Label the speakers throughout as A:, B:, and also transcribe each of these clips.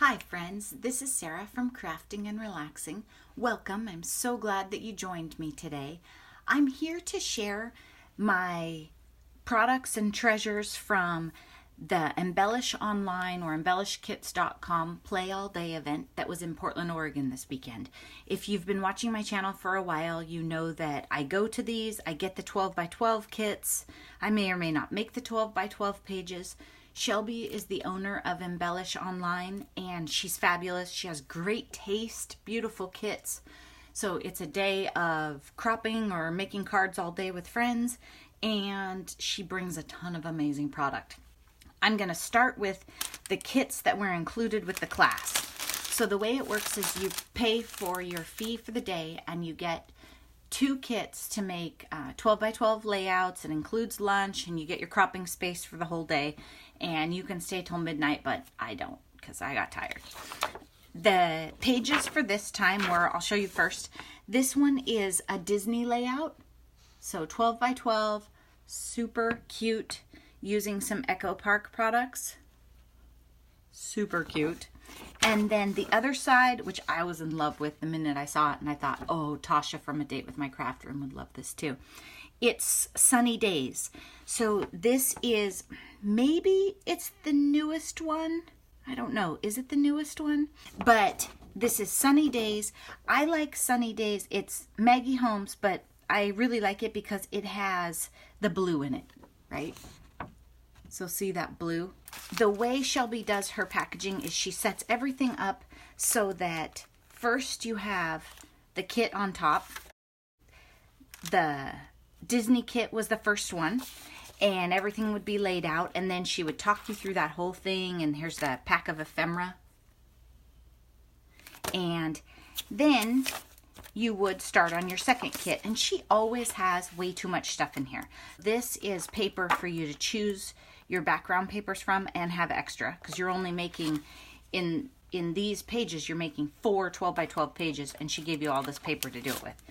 A: Hi friends, this is Sarah from Crafting and Relaxing. Welcome, I'm so glad that you joined me today. I'm here to share my products and treasures from the Embellish Online or embellishkits.com Play All Day event that was in Portland, Oregon this weekend. If you've been watching my channel for a while, you know that I go to these, I get the 12 by 12 kits. I may or may not make the 12 by 12 pages. Shelby is the owner of Embellish Online, and she's fabulous. She has great taste, beautiful kits. So it's a day of cropping or making cards all day with friends, and she brings a ton of amazing product. I'm going to start with the kits that were included with the class. So the way it works is you pay for your fee for the day, and you get 2 kits to make 12 by 12 layouts. It includes lunch, and you get your cropping space for the whole day. And you can stay till midnight, but I don't because I got tired. The pages for this time were, I'll show you first. This one is a Disney layout. So 12 by 12, super cute, using some Echo Park products. Super cute. And then the other side, which I was in love with the minute I saw it, and I thought, oh, Tasha from A Date with My Craft Room would love this too. It's Sunny Days. So this is, maybe it's the newest one. I don't know. Is it the newest one? But this is Sunny Days. I like Sunny Days. It's Maggie Holmes, but I really like it because it has the blue in it, right? So see that blue? The way Shelby does her packaging is she sets everything up so that first you have the kit on top. The Disney kit was the first one, and everything would be laid out, and then she would talk you through that whole thing, and here's the pack of ephemera. And then you would start on your second kit, and she always has way too much stuff in here. This is paper for you to choose your background papers from and have extra, because you're only making, in these pages, you're making 4 12 by 12 pages, and she gave you all this paper to do it with.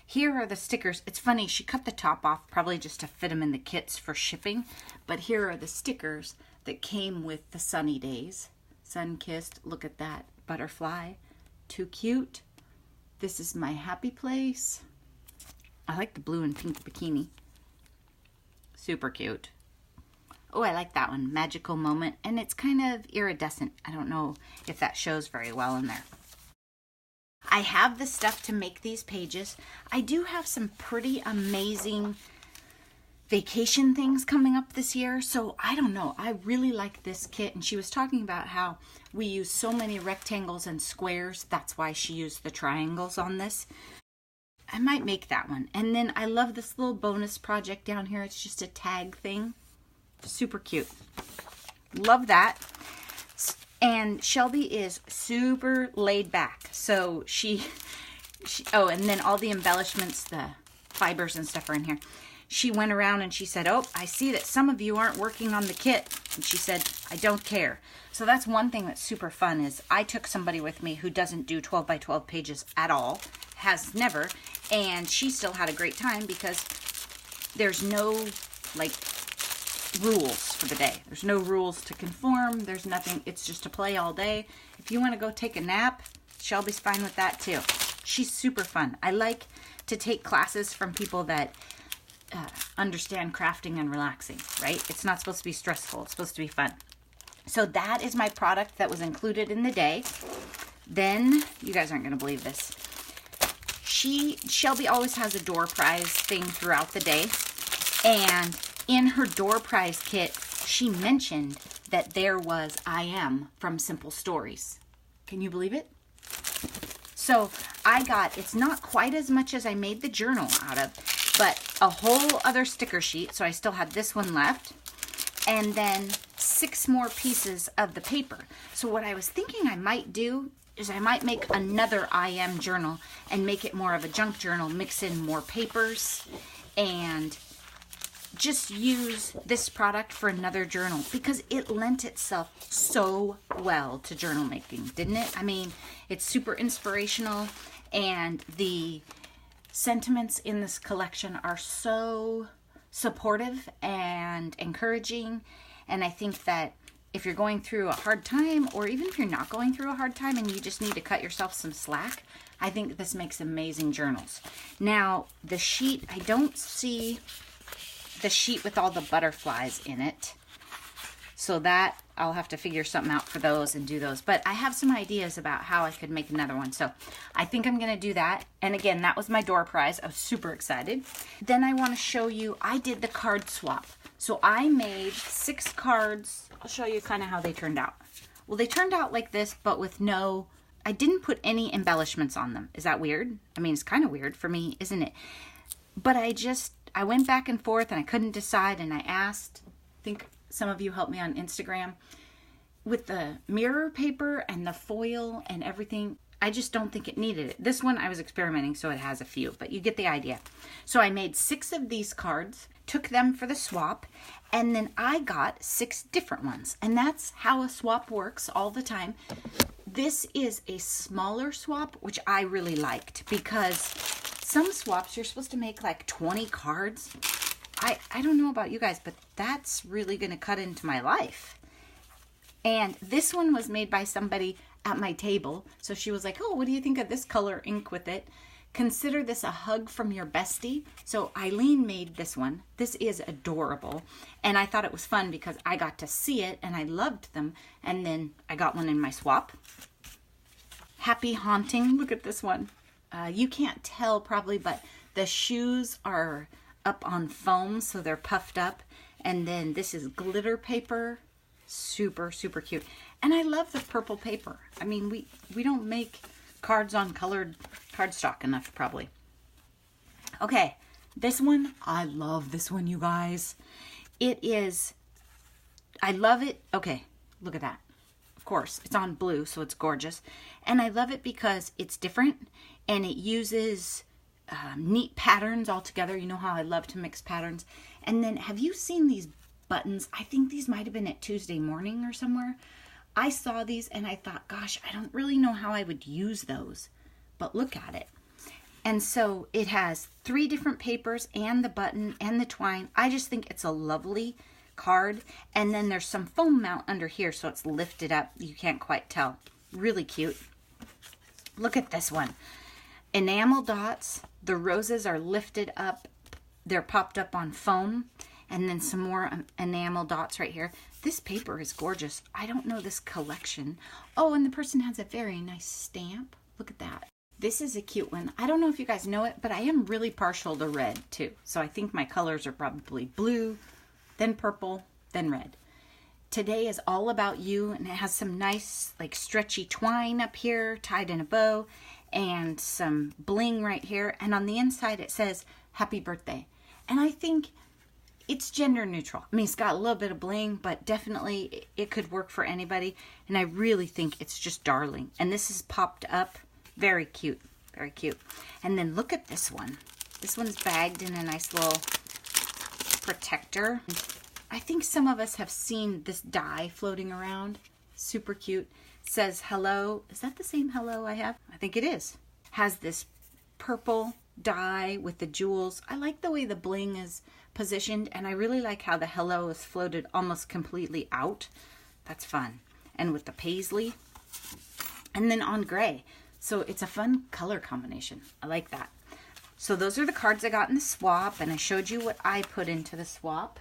A: Here are the stickers. It's funny, she cut the top off probably just to fit them in the kits for shipping, but here are the stickers that came with the Sunny Days. Sun-kissed, look at that butterfly. Too cute. This is my happy place. I like the blue and pink bikini. Super cute. Oh, I like that one, Magical Moment, and it's kind of iridescent. I don't know if that shows very well in there. I have the stuff to make these pages. I do have some pretty amazing vacation things coming up this year, so I don't know. I really like this kit, and she was talking about how we use so many rectangles and squares. That's why she used the triangles on this. I might make that one. And then I love this little bonus project down here. It's just a tag thing. Super cute. Love that. And Shelby is super laid back. So she oh, and then all the embellishments, the fibers and stuff are in here. She went around and she said, oh, I see that some of you aren't working on the kit. And she said, I don't care. So that's one thing that's super fun is I took somebody with me who doesn't do 12 by 12 pages at all, has never, and she still had a great time because there's no, like, rules for the day. There's no rules to conform. There's nothing. It's just to play all day. If you want to go take a nap, Shelby's fine with that too. She's super fun. I like to take classes from people that understand crafting and relaxing, right? It's not supposed to be stressful. It's supposed to be fun. So that is my product that was included in the day. Then, you guys aren't going to believe this. Shelby always has a door prize thing throughout the day, and in her door prize kit, she mentioned that there was I Am from Simple Stories. Can you believe it? So I got, it's not quite as much as I made the journal out of, but a whole other sticker sheet. So I still had this one left. And then 6 more pieces of the paper. So what I was thinking I might do is I might make another I Am journal and make it more of a junk journal, mix in more papers, and just use this product for another journal because it lent itself so well to journal making, didn't it? I mean, it's super inspirational, and the sentiments in this collection are so supportive and encouraging, and I think that if you're going through a hard time, or even if you're not going through a hard time and you just need to cut yourself some slack, I think this makes amazing journals. Now, the sheet, I don't see the sheet with all the butterflies in it. So that, I'll have to figure something out for those and do those. But I have some ideas about how I could make another one. So I think I'm going to do that. And again, that was my door prize. I was super excited. Then I want to show you, I did the card swap. So I made 6 cards. I'll show you kind of how they turned out. Well, they turned out like this, but with no, I didn't put any embellishments on them. Is that weird? I mean, it's kind of weird for me, isn't it? But I went back and forth and I couldn't decide, and I asked, I think some of you helped me on Instagram, with the mirror paper and the foil and everything. I just don't think it needed it. This one I was experimenting, so it has a few, but you get the idea. So I made 6 of these cards, took them for the swap, and then I got 6 different ones. And that's how a swap works all the time. This is a smaller swap, which I really liked, because some swaps you're supposed to make like 20 cards. I don't know about you guys, but that's really going to cut into my life. And this one was made by somebody at my table. So she was like, oh, what do you think of this color ink with it? Consider this a hug from your bestie. So Eileen made this one. This is adorable. And I thought it was fun because I got to see it and I loved them. And then I got one in my swap. Happy Haunting. Look at this one. You can't tell probably, but the shoes are up on foam, so they're puffed up. And then this is glitter paper. Super, super cute. And I love the purple paper. I mean, we don't make cards on colored cardstock enough, probably. Okay, this one, I love this one, you guys. It is, I love it. Okay, look at that. Of course, it's on blue, so it's gorgeous. And I love it because it's different, and it uses neat patterns all together. You know how I love to mix patterns. And then, have you seen these buttons? I think these might have been at Tuesday Morning or somewhere. I saw these and I thought, gosh, I don't really know how I would use those, but look at it. And so it has 3 different papers and the button and the twine. I just think it's a lovely card. And then there's some foam mount under here, so it's lifted up. You can't quite tell. Really cute. Look at this one. Enamel dots. The roses are lifted up. They're popped up on foam. And then some more enamel dots right here. This paper is gorgeous. I don't know this collection. Oh, and the person has a very nice stamp. Look at that. This is a cute one. I don't know if you guys know it, but I am really partial to red too. So I think my colors are probably blue, then purple, then red. Today is all about you, and it has some nice like stretchy twine up here tied in a bow and some bling right here. And on the inside it says happy birthday. And I think it's gender neutral. I mean, it's got a little bit of bling, but definitely it could work for anybody. And I really think it's just darling. And this is popped up. Very cute. Very cute. And then look at this one. This one's bagged in a nice little protector. I think some of us have seen this die floating around. Super cute. It says hello. Is that the same hello I have? I think it is. Has this purple die with the jewels. I like the way the bling is positioned, and I really like how the hello is floated almost completely out. That's fun. And with the paisley, and then on gray. So it's a fun color combination. I like that. So those are the cards I got in the swap, and I showed you what I put into the swap.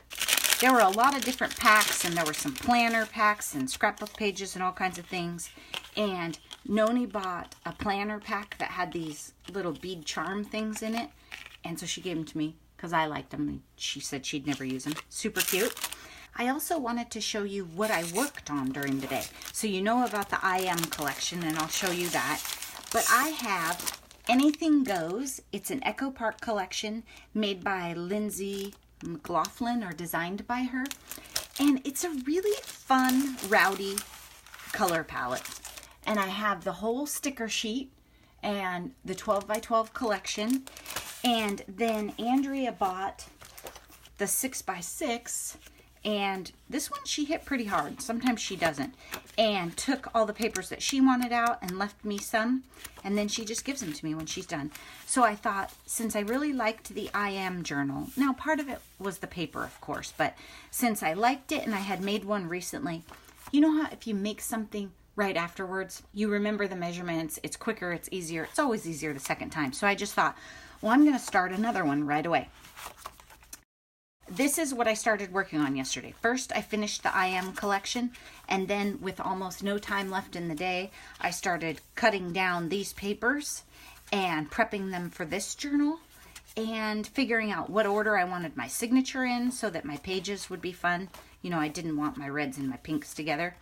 A: There were a lot of different packs, and there were some planner packs and scrapbook pages and all kinds of things. And Noni bought a planner pack that had these little bead charm things in it, and so she gave them to me because I liked them, and she said she'd never use them. Super cute. I also wanted to show you what I worked on during the day. So you know about the I Am collection, and I'll show you that. But I have Anything Goes. It's an Echo Park collection made by Lindsay McLaughlin, or designed by her. And it's a really fun, rowdy color palette. And I have the whole sticker sheet and the 12 by 12 collection. And then Andrea bought the 6 by 6, and this one she hit pretty hard. Sometimes she doesn't. And took all the papers that she wanted out and left me some. And then she just gives them to me when she's done. So I thought, since I really liked the I Am journal, now part of it was the paper, of course, but since I liked it and I had made one recently, You know how if you make something right afterwards, you remember the measurements, it's quicker, it's easier. It's always easier the second time. So I just thought, well, I'm going to start another one right away. This is what I started working on yesterday. First, I finished the I Am collection, and then with almost no time left in the day, I started cutting down these papers and prepping them for this journal and figuring out what order I wanted my signature in so that my pages would be fun. You know, I didn't want my reds and my pinks together.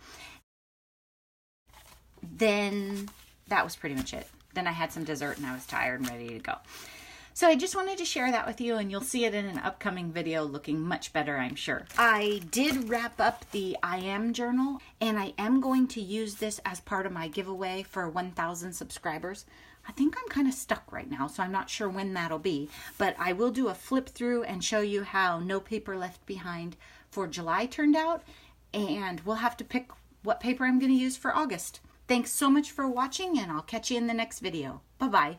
A: Then that was pretty much it. Then I had some dessert and I was tired and ready to go. So I just wanted to share that with you, and you'll see it in an upcoming video looking much better, I'm sure. I did wrap up the I Am journal, and I am going to use this as part of my giveaway for 1,000 subscribers. I think I'm kind of stuck right now, so I'm not sure when that'll be, but I will do a flip through and show you how No Paper Left Behind for July turned out, and we'll have to pick what paper I'm going to use for August. Thanks so much for watching, and I'll catch you in the next video. Bye-bye.